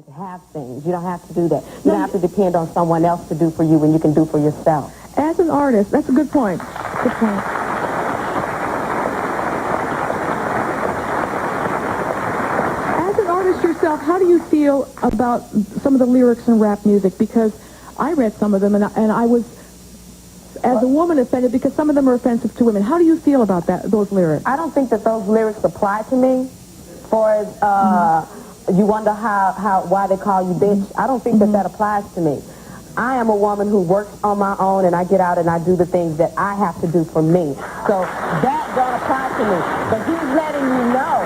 To have things. You don't have to do that. You don't have to depend on someone else to do for you when you can do for yourself. As an artist, that's a good point. Good point. As an artist yourself, how do you feel about some of the lyrics in rap music? Because I read some of them, and I was, as a woman, offended because some of them are offensive to women. How do you feel about those lyrics? I don't think that those lyrics apply to me. For you wonder why they call you bitch. I don't think that applies to me. I am a woman who works on my own, and I get out and I do the things that I have to do for me. So that don't apply to me. But he's letting you know.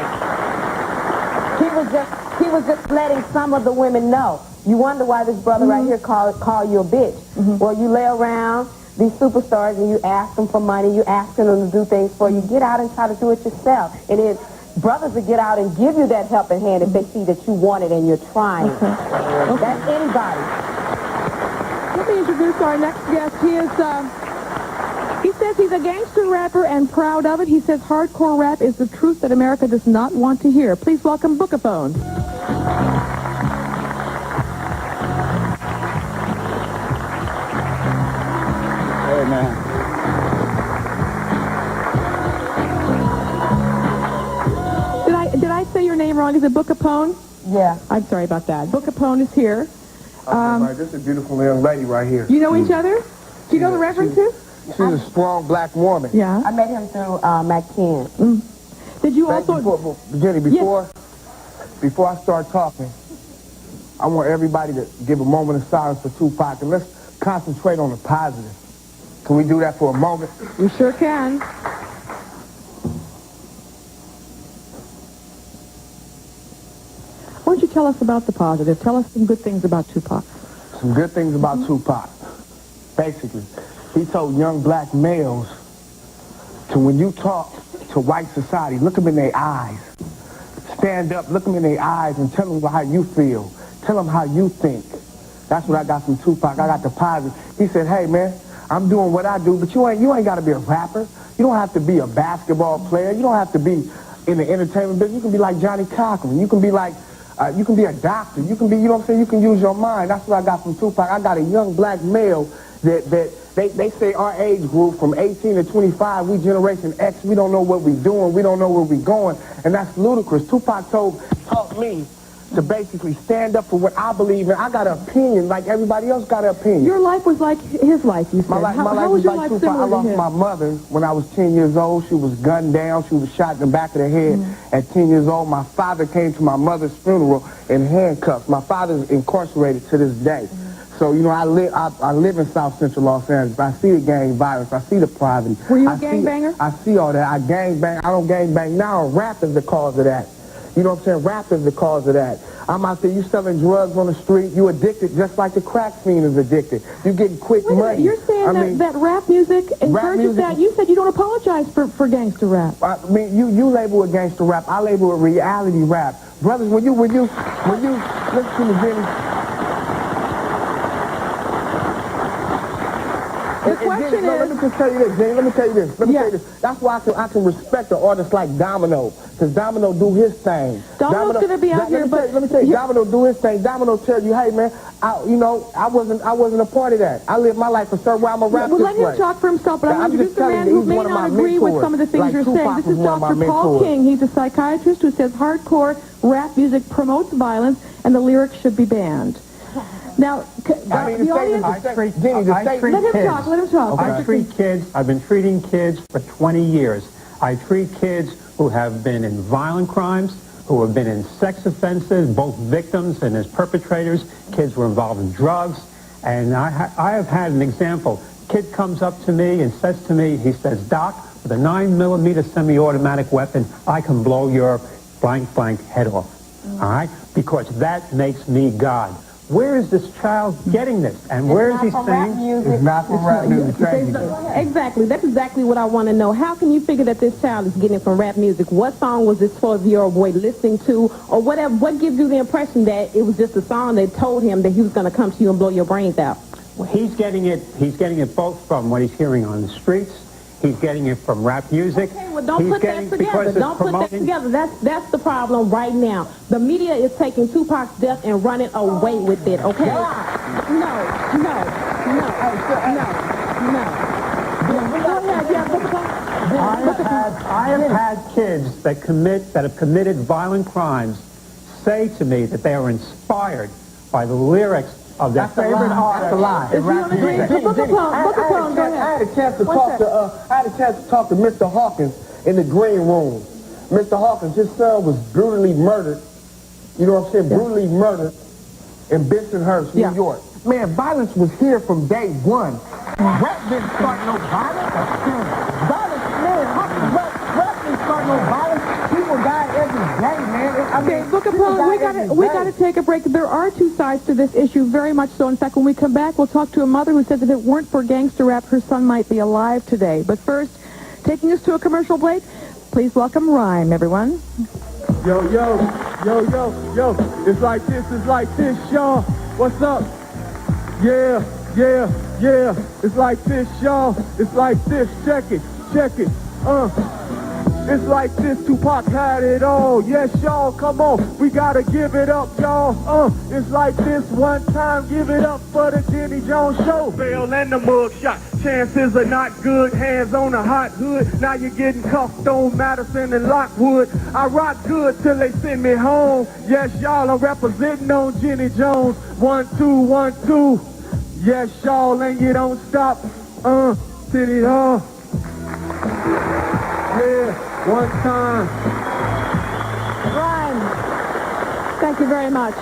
He was just letting some of the women know. You wonder why this brother right here call you a bitch. Well, you lay around these superstars and you ask them for money, you asking them to do things for you. Get out and try to do it yourself. And it's brothers will get out and give you that helping hand if they see that you want it and you're trying. That's anybody. Let me introduce our next guest. He says he's a gangster rapper and proud of it. He says hardcore rap is the truth that America does not want to hear. Please welcome Bookaphone. Hey, man. Did I say your name wrong? Is it Bookaphone? Yeah. I'm sorry about that. Bookaphone is here. This is a beautiful young lady right here. You know each other? Do you know the Reverend too? She's a strong black woman. Yeah. I met him through McKen. Did you also... Before I start talking, I want everybody to give a moment of silence for Tupac, and let's concentrate on the positive. Can we do that for a moment? You sure can. Why don't you tell us about the positive? Tell us some good things about Tupac. Some good things about Tupac. Basically, he told young black males to, when you talk to white society, look them in their eyes. Stand up, look them in their eyes, and tell them how you feel. Tell them how you think. That's what I got from Tupac. I got the positive. He said, hey, man, I'm doing what I do, but you ain't got to be a rapper. You don't have to be a basketball player. You don't have to be in the entertainment business. You can be like Johnny Cochran. You can be like... you can be a doctor. You can be, you know what I'm saying? You can use your mind. That's what I got from Tupac. I got a young black male that they say our age group from 18 to 25, we Generation X, we don't know what we doing. We don't know where we going. And that's ludicrous. Tupac taught me to basically stand up for what I believe in. I got an opinion like everybody else got an opinion. Your life was like his life, you said. My life was like Tupac. I lost my mother when I was 10 years old. She was gunned down. She was shot in the back of the head at 10 years old. My father came to my mother's funeral in handcuffs. My father's incarcerated to this day. So, you know, I live in South Central Los Angeles. I see the gang violence. I see the poverty. Were you a gangbanger? I see all that. I gangbang. I don't gangbang now. Rap is the cause of that. You know what I'm saying? Rap is the cause of that. I'm out there, you selling drugs on the street, you addicted just like the crack fiend is addicted. You getting quick money. You're saying that rap music encourages that? You said you don't apologize for gangster rap. I mean, you label it gangster rap, I label it reality rap. Brothers, when you listen to me, Jenny. The question is... Let me just tell you this, Jenny. Let me tell you this. That's why I can respect an artist like Domino, because Domino do his thing. Domino's going to be out here, but... Let me tell you, Domino do his thing. Domino tell you, hey, man, I wasn't a part of that. I live my life a certain way. I'm a rapper. Well, let him talk for himself, but I'm introducing a man who may not agree with some of the things you're saying. This is Dr. Paul King. He's a psychiatrist who says hardcore rap music promotes violence and the lyrics should be banned. Now, the audience... Let him talk. I treat kids, I've been treating kids for 20 years. I treat kids who have been in violent crimes, who have been in sex offenses, both victims and as perpetrators. Kids were involved in drugs. And I have had an example. Kid comes up to me and says to me, he says, Doc, with a 9mm semi-automatic weapon, I can blow your blank head off. All right? Because that makes me God. Where is this child getting this? And where is he saying? It's not from rap music. Exactly. That's exactly what I want to know. How can you figure that this child is getting it from rap music? What song was this 12-year-old boy listening to? Or whatever? What gives you the impression that it was just a song that told him that he was going to come to you and blow your brains out? Well, he's getting it both from what he's hearing on the streets He's getting it from rap music. Okay, well, don't put that together. Don't put that together. That's the problem right now. The media is taking Tupac's death and running away with it, okay? No. I have had kids that have committed violent crimes say to me that they are inspired by the lyrics of their favorite artist. That's a lie. Is he on the green? Book a poem, go ahead. I had a chance to talk to Mr. Hawkins in the green room. Mr. Hawkins, his son was brutally murdered. You know what I'm saying? Yeah. Brutally murdered in Bensonhurst, New York. Man, violence was here from day one. Rap didn't start no violence. Violence, man, rap didn't start no violence. People die every day, man. Okay, Book of Poem, we gotta take a break. There are two sides to this issue, very much so. In fact, when we come back, we'll talk to a mother who says if it weren't for gangster rap, her son might be alive today. But first, taking us to a commercial break, please welcome Rhyme, everyone. Yo. It's like this, y'all. What's up? Yeah. It's like this, y'all. It's like this. Check it. It's like this, Tupac had it all. Yes, y'all, come on. We gotta give it up, y'all. It's like this one time. Give it up for the Jenny Jones Show. Bail and the mug shot. Chances are not good. Hands on a hot hood. Now you're getting cuffed on Madison and Lockwood. I rock good till they send me home. Yes, y'all, I'm representing on Jenny Jones. 1, 2, 1, 2. Yes, y'all, and you don't stop. City Hall. Yeah, one time. Rhyme. Thank you very much.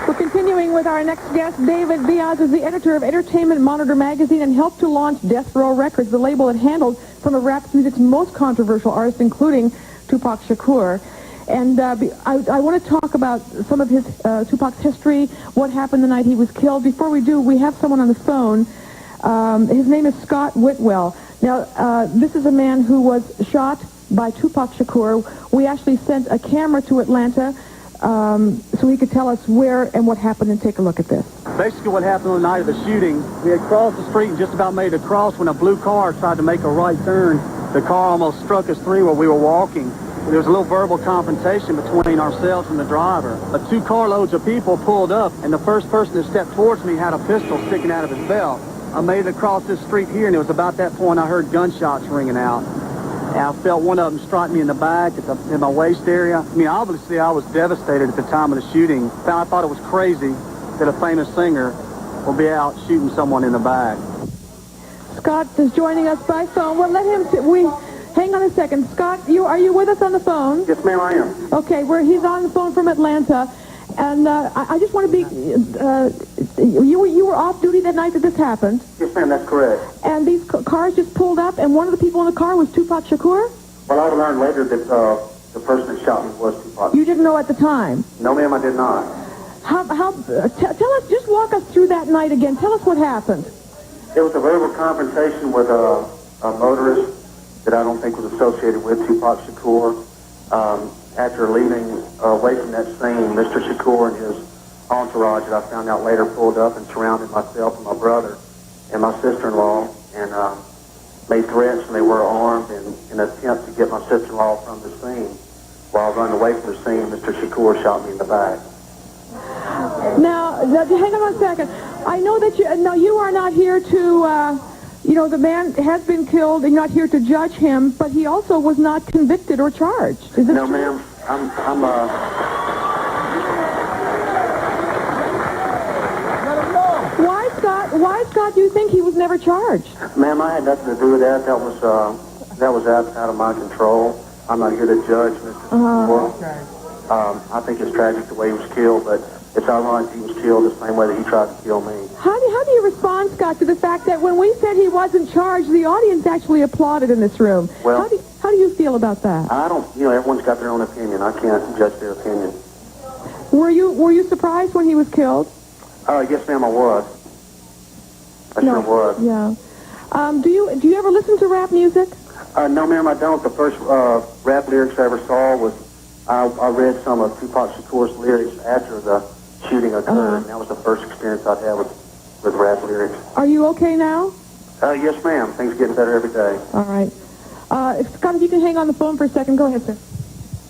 We're continuing with our next guest. David Biaz is the editor of Entertainment Monitor magazine and helped to launch Death Row Records, the label that handled some of rap music's most controversial artists, including Tupac Shakur. And I want to talk about some of his Tupac's history, what happened the night he was killed. Before we do, we have someone on the phone. His name is Scott Whitwell. Now, this is a man who was shot by Tupac Shakur. We actually sent a camera to Atlanta so he could tell us where and what happened, and take a look at this. Basically what happened on the night of the shooting, we had crossed the street and just about made a cross when a blue car tried to make a right turn. The car almost struck us through where we were walking. There was a little verbal confrontation between ourselves and the driver. 2 carloads of people pulled up, and the first person that stepped towards me had a pistol sticking out of his belt. I made it across this street here, and it was about that point I heard gunshots ringing out. And I felt one of them strike me in the back in my waist area. I mean, obviously I was devastated at the time of the shooting. I thought it was crazy that a famous singer will be out shooting someone in the back. Scott is joining us by phone. Well, let him... Hang on a second. Scott, are you with us on the phone? Yes, ma'am, I am. Okay, he's on the phone from Atlanta. And I just want to be... you were off duty that night that this happened? Yes, ma'am, that's correct. And these cars just pulled up, and one of the people in the car was Tupac Shakur? Well, I learned later that the person that shot me was Tupac. You didn't know at the time? No, ma'am, I did not. Tell us, just walk us through that night again. Tell us what happened. It was a verbal confrontation with a motorist that I don't think was associated with Tupac Shakur. After leaving away from that scene, Mr. Shakur and his entourage that I found out later pulled up and surrounded myself and my brother and my sister-in-law and made threats, and they were armed in an attempt to get my sister-in-law from the scene. While running away from the scene, Mr. Shakur shot me in the back. Now, hang on a second. I know that you are not here to... the man has been killed, and you're not here to judge him, but he also was not convicted or charged. Is this No, true? ma'am. Why, Scott, do you think he was never charged? Ma'am, I had nothing to do with that. That was out of my control. I'm not here to judge Mr. Shakur. I think it's tragic the way he was killed, but it's ironic he was killed the same way that he tried to kill me. How do you respond, Scott, to the fact that when we said he wasn't charged, the audience actually applauded in this room? Well, how do you feel about that? I don't, everyone's got their own opinion. I can't judge their opinion. Were you surprised when he was killed? Yes, ma'am, I was. I sure was. Yeah. Do you ever listen to rap music? No, ma'am, I don't. The first rap lyrics I ever saw was I read some of Tupac Shakur's lyrics after the shooting occurred, and that was the first experience I'd had with rap lyrics. Are you okay now? Yes, ma'am. Things are getting better every day. All right. Scott, if you can hang on the phone for a second. Go ahead, sir.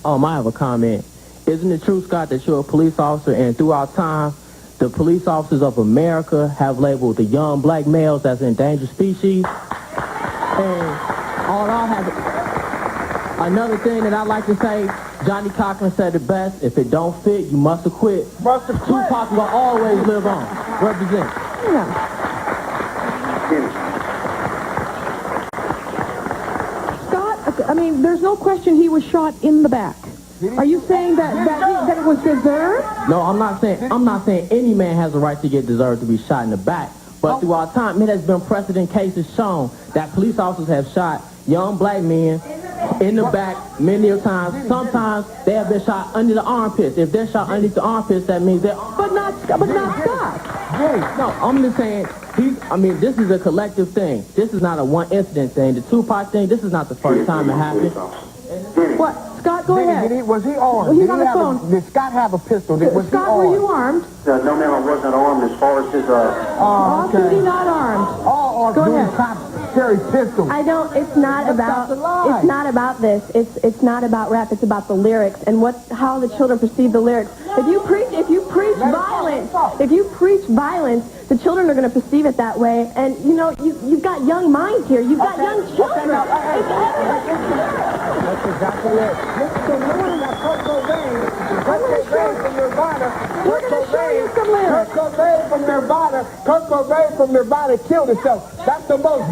I have a comment. Isn't it true, Scott, that you're a police officer, and throughout time, the police officers of America have labeled the young black males as endangered species? And all I have... Another thing that I'd like to say, Johnny Cochran said it best, if it don't fit, you must have quit. Tupac will always live on. Represent. Yeah. Scott, I mean, there's no question he was shot in the back. Are you saying that it was deserved? No, I'm not saying any man has a right to get deserved to be shot in the back. But throughout time, it has been precedent cases shown that police officers have shot young black men in the back many a times. Sometimes they have been shot under the armpits. If they're shot underneath the armpits, that means they're... But not Scott. No, I'm just saying, this is a collective thing. This is not a one incident thing. The Tupac thing, this is not the first time it happened. What? Scott, go ahead. Was he armed? Well, he's on the phone. Did Scott have a pistol? Scott, were you armed? No, ma'am, I wasn't armed as far as his... Off-duty, not armed. All off-duty cops carry pistols. It's not about this. It's not about rap. It's about the lyrics and how the children perceive the lyrics. If you preach violence, the children are going to perceive it that way. And you've got young minds here. You've got young children. That's exactly it. Listen to one that Kurt Cobain from Nirvana. We're going to show you some lyrics. Kurt Cobain from Nirvana killed himself. That's the most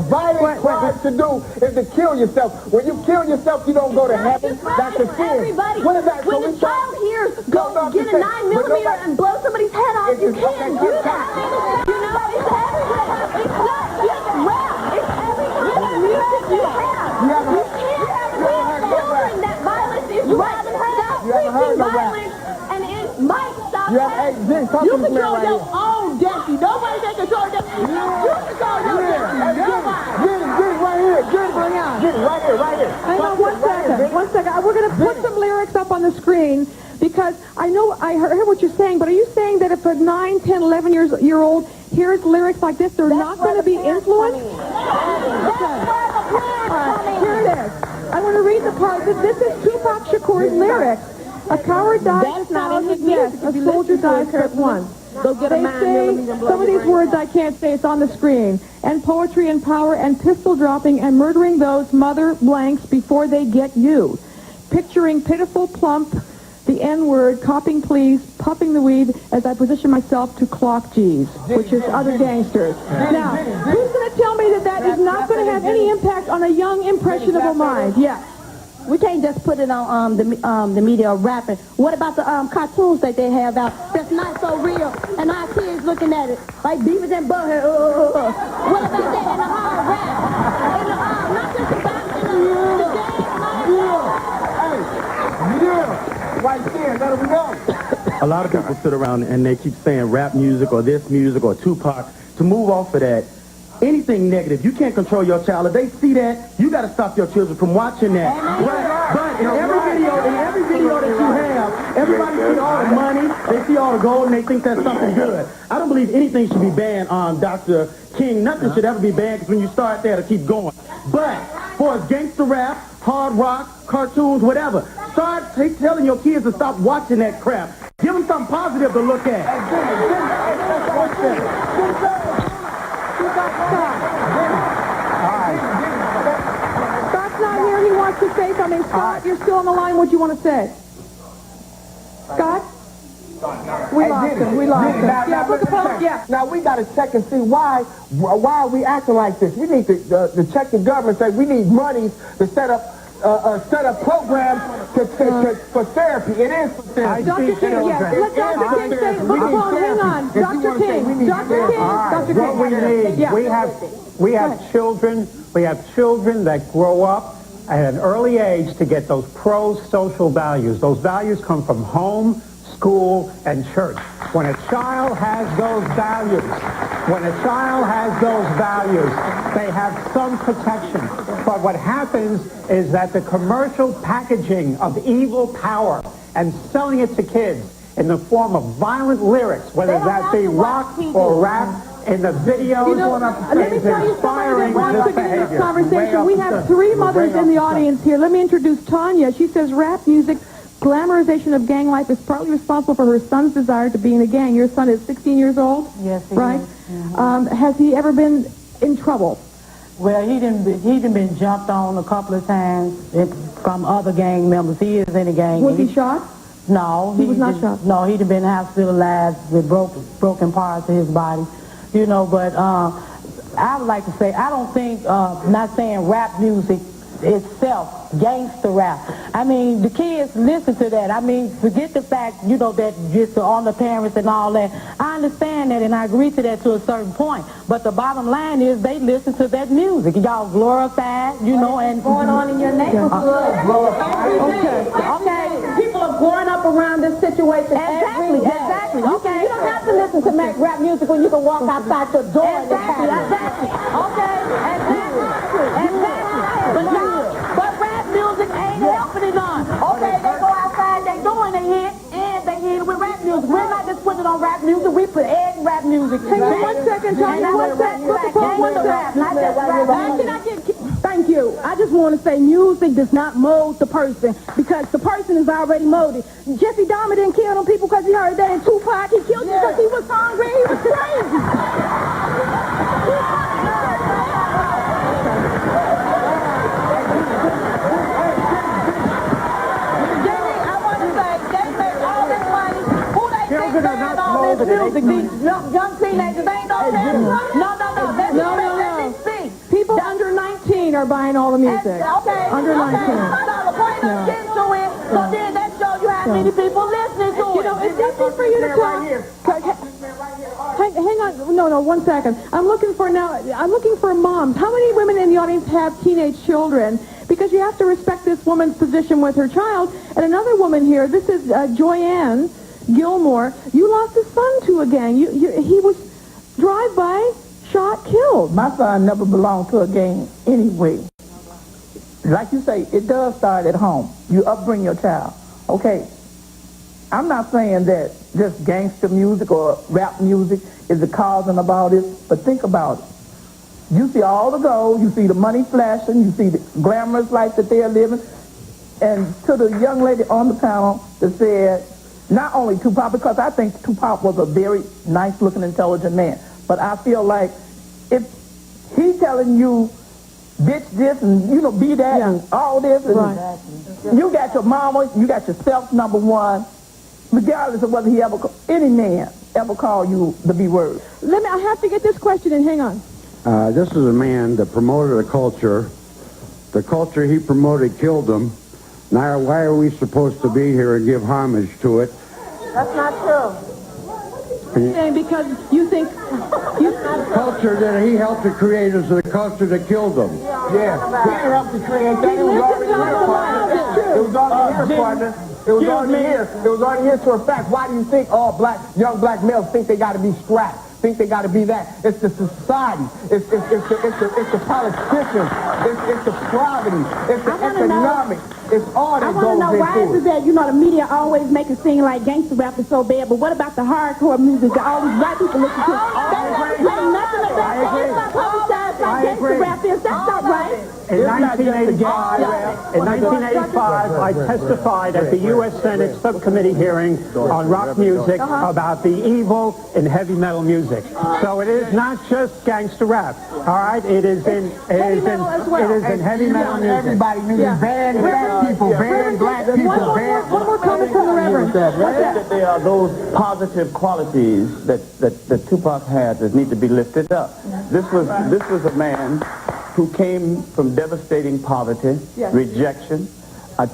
violent crime to do is to kill yourself. When you kill yourself, you don't go to heaven. That's a sin. Everybody. What is that? When the child hears go get a 9mm and blow somebody's head off, you can't do that. It's everywhere. It's not just rap. It's every kind of music you have. You can't have children that violence is right. Stop preaching violence, and it might stop happening. You control your own destiny. Nobody can control your destiny. You control your destiny. Get it right here. Hang on one second. We're going to put some lyrics up on the screen because I heard what you're saying, but are you saying that if a 9, 10, 11-year-old hears lyrics like this, they're not going to be influenced? Here it is. I want to read the part. This is Tupac Shakur's lyrics. A coward dies a thousand deaths. A soldier dies but one. Go get a 9mm. Some of these words I can't say. It's on the screen. And poetry and power and pistol dropping and murdering those mother blanks before they get you. Picturing pitiful plump, the N-word, copping please, puffing the weed as I position myself to clock G's, which is other gangsters. Now, who's going to tell me that is not going to have any impact on a young, impressionable mind? Yeah. We can't just put it on the media of rapping. What about the cartoons that they have out that's not so real, and our kids looking at it like Beavis and Butthead? What about that in the hard rap? In the not just about the Right there, let we go. A lot of people sit around and they keep saying rap music or this music or Tupac. To move off of that, anything negative, you can't control your child. If they see that, you got to stop your children from watching that. But in every video that you have, everybody see all the money, they see all the gold, and they think that's something good. I don't believe anything should be banned on Dr. King. Nothing should ever be banned because when you start there, to keep going. But for gangsta rap, hard rock, cartoons, whatever, start telling your kids to stop watching that crap. Give them something positive to look at. Scott's not here. He wants to say something. Scott, you're still on the line. What do you want to say? Scott? We lost him. Yeah, put the phone. Yeah. Now we got to check and see why are we acting like this. We need to check the government. Say we need monies to set up programs for therapy. It is for therapy. Dr. King, yes. Let Dr. King say, put the phone, hang on. Dr. King, Dr. King. What we need, we have children that grow up at an early age to get those pro-social values. Those values come from home, school, and church. When a child has those values, they have some protection. But what happens is that the commercial packaging of evil power and selling it to kids in the form of violent lyrics, whether that be rock or rap, in the videos. Let me tell you something that wants to get in this conversation. We have three mothers in the audience here. Let me introduce Tanya. She says rap music glamorization of gang life is partly responsible for her son's desire to be in a gang. Your son is 16 years old? Yes, he right? is. Mm-hmm. Has he ever been in trouble? Well, he done been jumped on a couple of times from other gang members. He is in a gang. Was he shot? No. He was not shot? No, he'd been hospitalized with broken parts of his body. You know, but I would like to say, I don't think, not saying rap music itself, gangster rap. I mean, the kids listen to that. I mean, forget the fact, you know, that just on the parents and all that. I understand that and I agree to that to a certain point. But the bottom line is they listen to that music. Y'all glorify, you know, and going on in your neighborhood. Okay. People are growing up around this situation every day. Exactly. Okay. You don't have to listen to rap music when you can walk outside your door and it's happening. Exactly. But rap music ain't helping it on. Okay, they go outside, they doing a hit, and they hit it with rap music. We're not just putting it on rap music, we put egg rap music. Hang on 1 second, Tanya. 1 second. Thank you. I just want to say music does not mold the person because the person is already molded. Jesse Dahmer didn't kill them people because he heard that in Tupac. He killed them because he was hungry. He was crazy. Music, these young teenagers ain't no No. People under 19 are buying all the music. Okay. Under 19. So then that shows you how many people listening to it. You know, it's easy for you to talk. Hang on. No, 1 second. I'm looking for moms. How many women in the audience have teenage children? Because you have to respect this woman's position with her child. And another woman here, this is Joyanne Gilmore. You lost a son to a gang. He was drive-by, shot, killed. My son never belonged to a gang anyway. Like you say, it does start at home. You upbring your child. Okay, I'm not saying that just gangster music or rap music is the causing of all this, but think about it. You see all the gold, you see the money flashing, you see the glamorous life that they're living. And to the young lady on the panel that said, not only Tupac, because I think Tupac was a very nice-looking, intelligent man, but I feel like if he's telling you, bitch this and, you know, be that and all this, and you got your mama, you got yourself, number one, regardless of whether any man ever call you the B word. I have to get this question in. Hang on. This is a man that promoted a culture. The culture he promoted killed him. Now, why are we supposed to be here and give homage to it? That's not true. Saying because you think... The culture that he helped to create is the culture that killed him. Yeah, he didn't help to create that. It was already here, partner. It was already here, partner. It was already here. It was already here to a fact. Why do you think all young black males think they got to be strapped? Think they got to be that? It's the society. It's the politicians. It's the poverty. It's the economics. It's all that goes into it. I want to know why is it that, you know, the media always make it seem like gangster rap is so bad, but what about the hardcore music that all these white people listen to? That's not playing nothing of that. It's not publicized like gangster rap is. That's not right. In 1985, I testified at the U.S. Senate subcommittee hearing on rock music about the evil in heavy metal music. So it is not just gangster rap. All right, it is in heavy metal music. Everybody knew band black people, band black people, band. One more comment from the Reverend. That there are those positive qualities that Tupac had that need to be lifted up. This was a man who came from devastating poverty, rejection,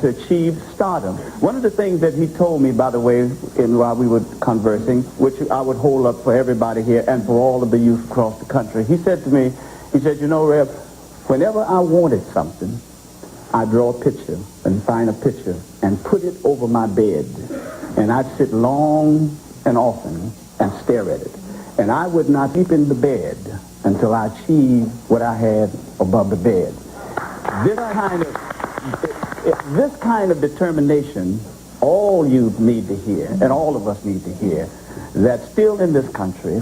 to achieve stardom. One of the things that he told me, by the way, while we were conversing, which I would hold up for everybody here and for all of the youth across the country, he said to me, he said, you know, Rev, whenever I wanted something, I draw a picture and find a picture and put it over my bed. And I'd sit long and often and stare at it. And I would not sleep in the bed until I achieved what I had above the bed. This kind of determination, all you need to hear, and all of us need to hear, that still in this country,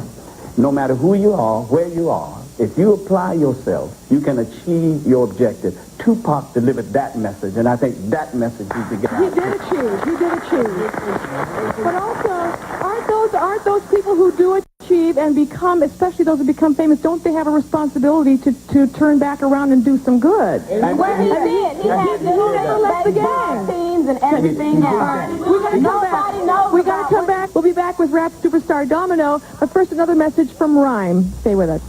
no matter who you are, where you are, if you apply yourself, you can achieve your objective. Tupac delivered that message, and I think that message needs to get out. He did achieve. But also, aren't those people who do achieve and become, especially those who become famous, don't they have a responsibility to turn back around and do some good? Well, he did. He never left the game. Teams and everything else. We gotta come back. We'll be back with rap superstar Domino. But first, another message from Rhyme. Stay with us.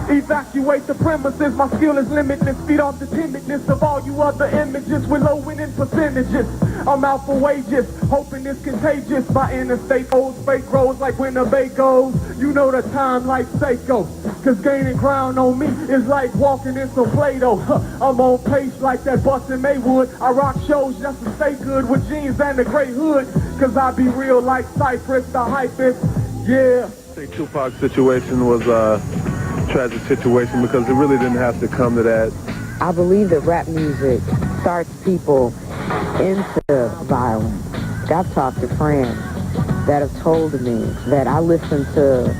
Evacuate the premises, my skill is limitless. Feed off the timidness of all you other images with low winning percentages. I'm out for wages, hoping it's contagious. My interstate old fake grows like when the bay goes. You know the time like Seiko, cause gaining ground on me is like walking in some Play-Doh. I'm on pace like that bus in Maywood. I rock shows just to stay good with jeans and a gray hood, cause I be real like Cypress, the hypest, yeah. I think Tupac's situation was tragic situation because it really didn't have to come to that. I believe that rap music starts people into violence. I've talked to friends that have told me that I listened to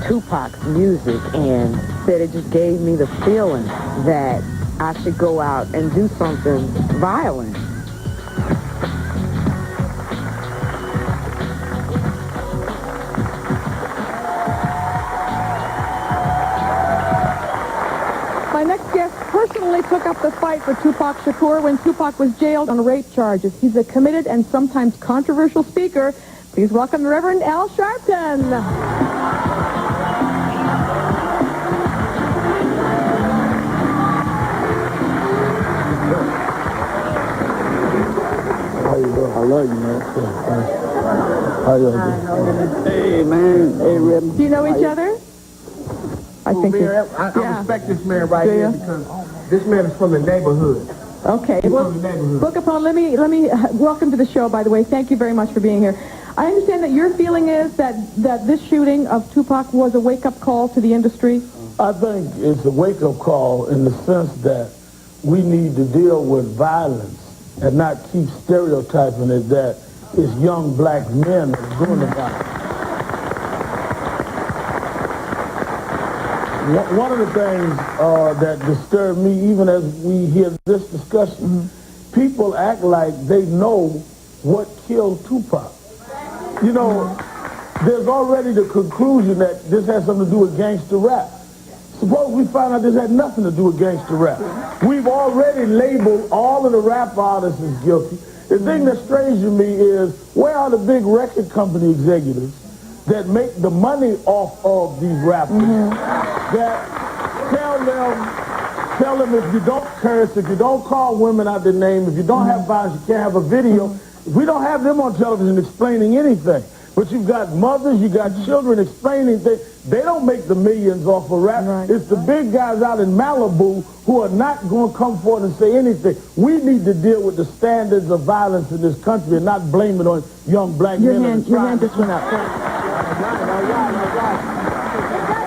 Tupac's music and said it just gave me the feeling that I should go out and do something violent. My next guest personally took up the fight for Tupac Shakur when Tupac was jailed on rape charges. He's a committed and sometimes controversial speaker. Please welcome Reverend Al Sharpton. How you doing? I love you, man. How you doing? Hey, man. Hey, Reverend. Do you know each other? I think I respect this man right here because this man is from the neighborhood. Okay. Well, Book Upon, let me welcome to the show, by the way. Thank you very much for being here. I understand that your feeling is that this shooting of Tupac was a wake-up call to the industry? I think it's a wake-up call in the sense that we need to deal with violence and not keep stereotyping it that it's young black men that are doing the violence. One of the things that disturb me, even as we hear this discussion, people act like they know what killed Tupac. You know, there's already the conclusion that this has something to do with gangsta rap. Suppose we find out this had nothing to do with gangsta rap. We've already labeled all of the rap artists as guilty. The thing that's strange to me is, where are the big record company executives that make the money off of these rappers, that tell them if you don't curse, if you don't call women out their name, if you don't have violence, you can't have a video. We don't have them on television explaining anything. But you've got mothers, you got children explaining things. They don't make the millions off of rap. Right. It's the big guys out in Malibu who are not going to come forward and say anything. We need to deal with the standards of violence in this country and not blame it on young black men. Your hand just went up. It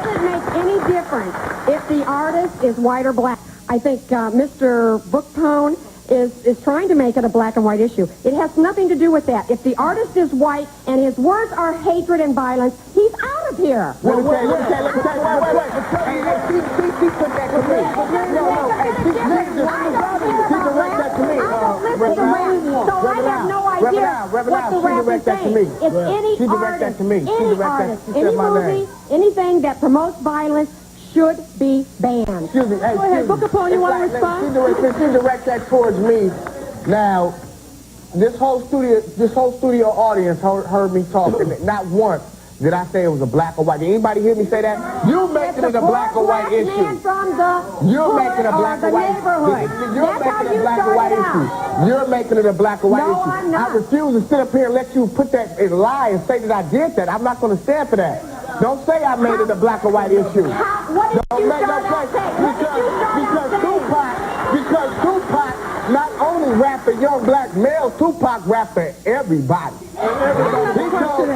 doesn't make any difference if the artist is white or black. I think Mr. Bookpone is trying to make it a black and white issue. It has nothing to do with that. If the artist is white and his words are hatred and violence, he's out of here. Wait. She put that to me. I don't listen to rap, so I have no idea what the rap is saying. It's any artist, any movie, anything that promotes violence should be banned. Excuse me. Hey, go ahead, Book Upon, you want to respond? She direct that towards me. Now, this whole studio audience heard me talking. Not once did I say it was a black or white. Did anybody hear me say that? You making it a black or white issue. You're making it a black or white issue. You're making it a black or white issue. You're making it a black or white issue. I'm not. I refuse to sit up here and let you put that in lie and say that I did that. I'm not going to stand for that. Don't say I made it a black or white issue. What did you start out saying? Because Tupac not only rapped for young black males, Tupac rapped for everybody. He told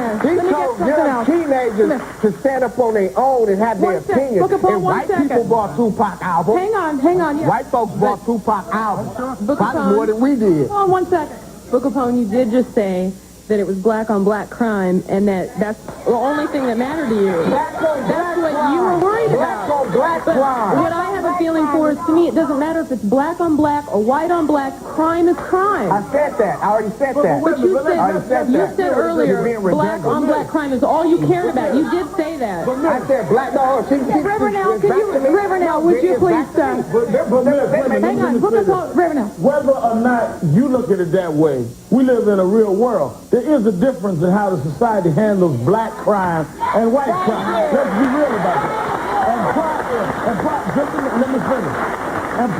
young teenagers to stand up on their own and have their opinions. And white people bought Tupac albums. Hang on. White folks bought Tupac albums. Probably more than we did. Hold on 1 second. Book Upon, you did just say that it was black-on-black crime, and that's the only thing that mattered to you. That's what you were worried about. Black crime. What I have a feeling for is, to me, it doesn't matter if it's black-on-black or white-on-black. Crime is crime. I said that. I already said that. But you said earlier, You're being black-on-black crime is all you cared about. You did say that. I said black. No, Reverend Al, would you please, hang on, Reverend Al. Whether or not you look at it that way, we live in a real world. There is a difference in how the society handles black crime and white crime. Let's be real about it. Let me finish. And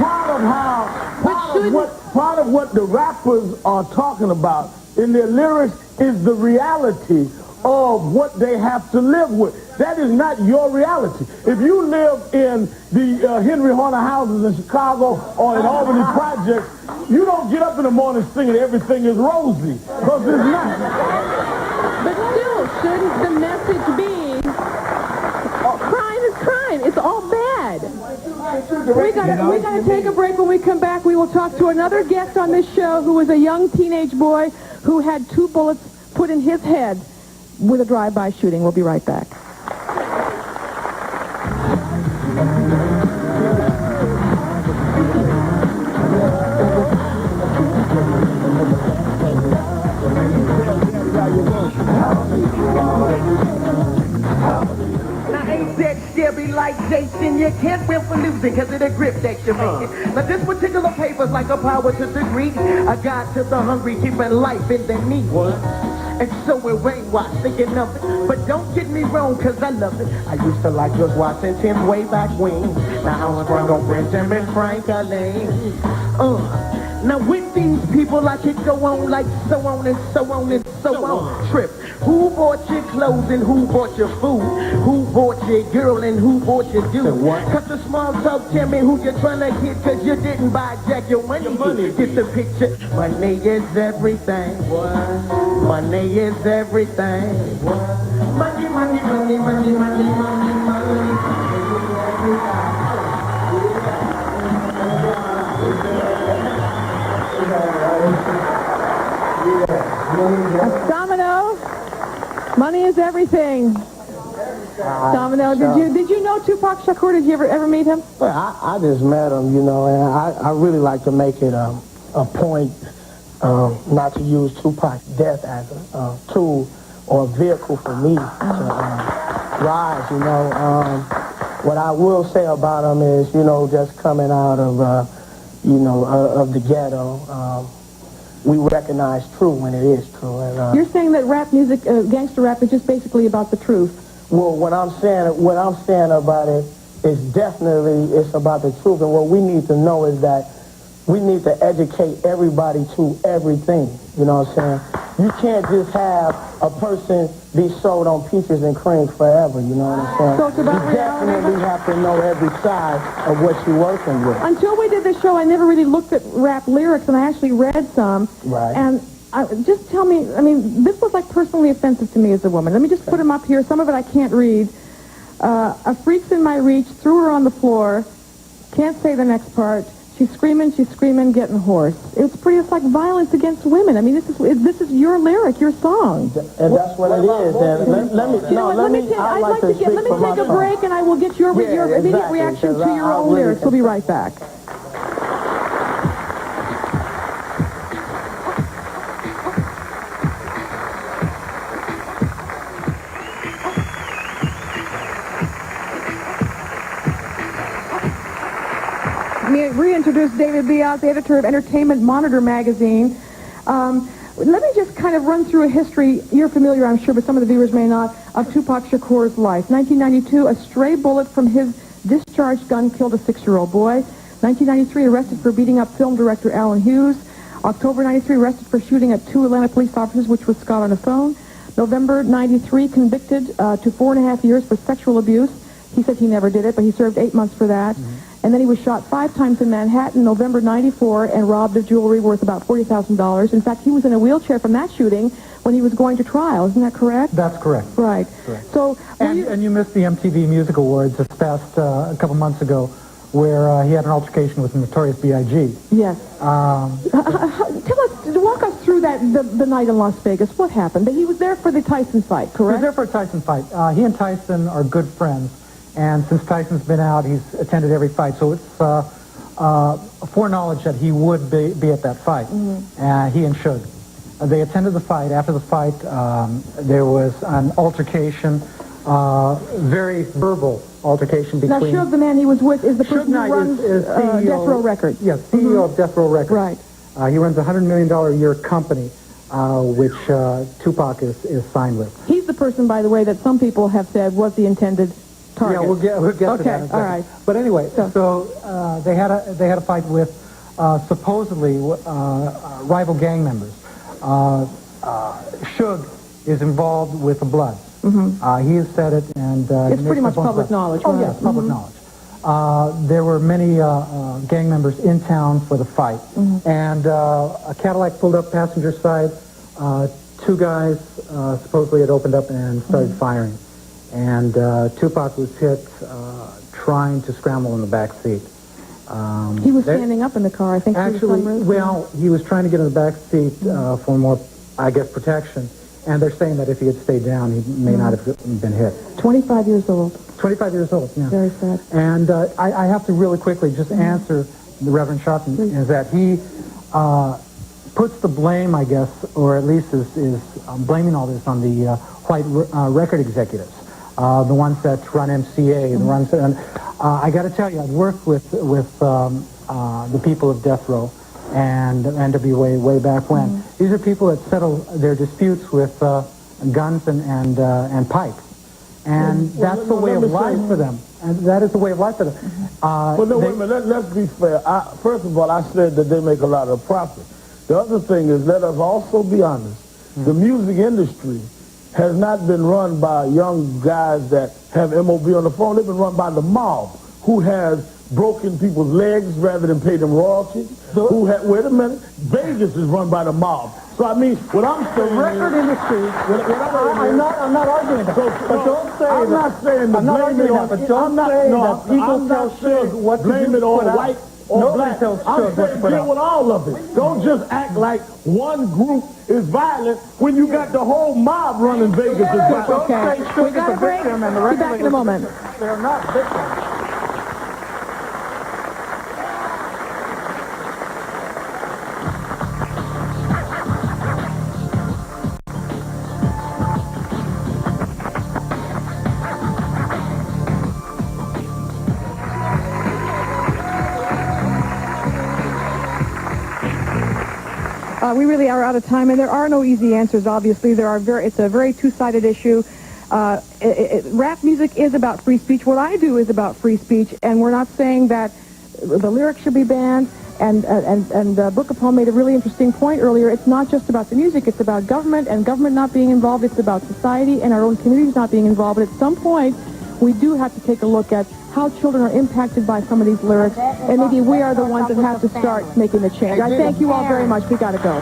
part of what the rappers are talking about in their lyrics is the reality of what they have to live with. That is not your reality. If you live in the Henry Horner houses in Chicago or in Albany projects, you don't get up in the morning singing everything is rosy, because it's not. But still, shouldn't the message be, crime is crime, it's all bad. We gotta take a break. When we come back, we will talk to another guest on this show who was a young teenage boy who had 2 bullets put in his head with a drive-by shooting. We'll be right back. Like Jason, you can't win for losing because of the grip that you're making. But this particular paper's like a power to the greedy, a guide to the hungry, keeping life in the need. And so we're brainwashed, thinking of it. But don't get me wrong, because I love it. I used to like George Washington way back when. Now I'm sprung on Benjamin Franklin. Now with these people, I could go on like so on and so on and so on. Trip. Who bought your clothes and who bought your food? Who bought your girl and who bought your dude? Cause the small talk tell me who you're trying to get, cause you didn't buy jack your money. Get the picture. Money is everything. Money is everything. Money, money, money, money, money, money, money. Domino, money is everything. Domino, did you know Tupac Shakur? Did you ever meet him? Well, I just met him, you know, and I really like to make it a point not to use Tupac's death as a tool or a vehicle for me to rise, you know. What I will say about him is, you know, just coming out of, of the ghetto, we recognize true when it is true. And, you're saying that rap music, gangster rap, is just basically about the truth. Well, what I'm saying about it is definitely it's about the truth. And what we need to know is that we need to educate everybody to everything. You know what I'm saying? You can't just have a person be sold on peaches and cream forever. You know what I'm saying? So it's about you definitely have to know every side of what you're working with. Until we did this show, I never really looked at rap lyrics, and I actually read some. Right. And just tell me, I mean, this was like personally offensive to me as a woman. Let me just put them up here. Some of it I can't read. A freak's in my reach, threw her on the floor. Can't say the next part. She's screaming, getting hoarse. It's like violence against women. I mean, this is your lyric, your song. And that's what it is. And let me take a break, and I will get your immediate reaction to your own lyrics. We'll be right back. Let me reintroduce David Biaz, the editor of Entertainment Monitor magazine. Let me just kind of run through a history. You're familiar, I'm sure, but some of the viewers may not, of Tupac Shakur's life. 1992, a stray bullet from his discharged gun killed a 6-year-old boy. 1993, arrested for beating up film director Alan Hughes. October 93, arrested for shooting at 2 Atlanta police officers, which was Scott on the phone. November 93, convicted to 4.5 years for sexual abuse. He said he never did it, but he served 8 months for that. And then he was shot 5 times in Manhattan, November 94, and robbed of jewelry worth about $40,000. In fact, he was in a wheelchair from that shooting when he was going to trial. Isn't that correct? That's correct. Right. Correct. So, and you missed the MTV Music Awards this past a couple months ago, where he had an altercation with Notorious B.I.G. Yes. Walk us through the night in Las Vegas. What happened? He was there for the Tyson fight, correct? He was there for a Tyson fight. He and Tyson are good friends, and since Tyson's been out, he's attended every fight. So it's foreknowledge that he would be at that fight. He and Suge. They attended the fight. After the fight, there was an altercation, very verbal altercation between... Now, Suge, the man he was with, is the person who runs Death Row Records. Yes, CEO of Death Row Records. Right. He runs a $100 million a year company, which Tupac is signed with. He's the person, by the way, that some people have said was the intended target. Yeah, we'll get to that. Okay, all right. But anyway, so they had a fight with supposedly rival gang members. Suge is involved with the Bloods. He has said it, and it's pretty much public knowledge. Oh, yes, public knowledge. There were many gang members in town for the fight, and a Cadillac pulled up passenger side. Two guys supposedly had opened up and started firing, and Tupac was hit trying to scramble in the back seat. He was standing up in the car, I think. Actually, well, he was trying to get in the back seat for more, I guess, protection. And they're saying that if he had stayed down, he may not have been hit. 25 years old. 25 years old, yeah. Very sad. And I have to really quickly just answer the Reverend Sharpton, is that he puts the blame, I guess, or at least is blaming all this on the white record executives, the ones that run MCA, the ones that... I got to tell you, I've worked with the people of Death Row and NWA way back when. These are people that settle their disputes with guns and pipes. And that's the way of life for them. And that is the way of life for them. Well, no, wait a minute. Let's be fair. First of all, I said that they make a lot of profit. The other thing is, let us also be honest. The music industry has not been run by young guys that have MOB on the phone. They've been run by the mob, who has broken people's legs rather than pay them royalties. Wait a minute. Vegas is run by the mob. So I mean, what I'm saying, the record industry. I'm not arguing that. But don't say I'm not saying I'm not arguing that. But don't say that people tell Suge what to do. Blame it on white or black. Tells I'm saying deal with all of it. Don't just act like one group is violent when you got the whole mob running Vegas is violent. Okay. We got a break. Be back in a moment. They're not victims. We really are out of time, and there are no easy answers, obviously. It's a very two-sided issue. Rap music is about free speech. What I do is about free speech, and we're not saying that the lyrics should be banned. And Book of Poem made a really interesting point earlier. It's not just about the music. It's about government and government not being involved. It's about society and our own communities not being involved. But at some point, we do have to take a look at how children are impacted by some of these lyrics, and maybe we are the ones that have to start making the change. I thank you all very much. We got to go.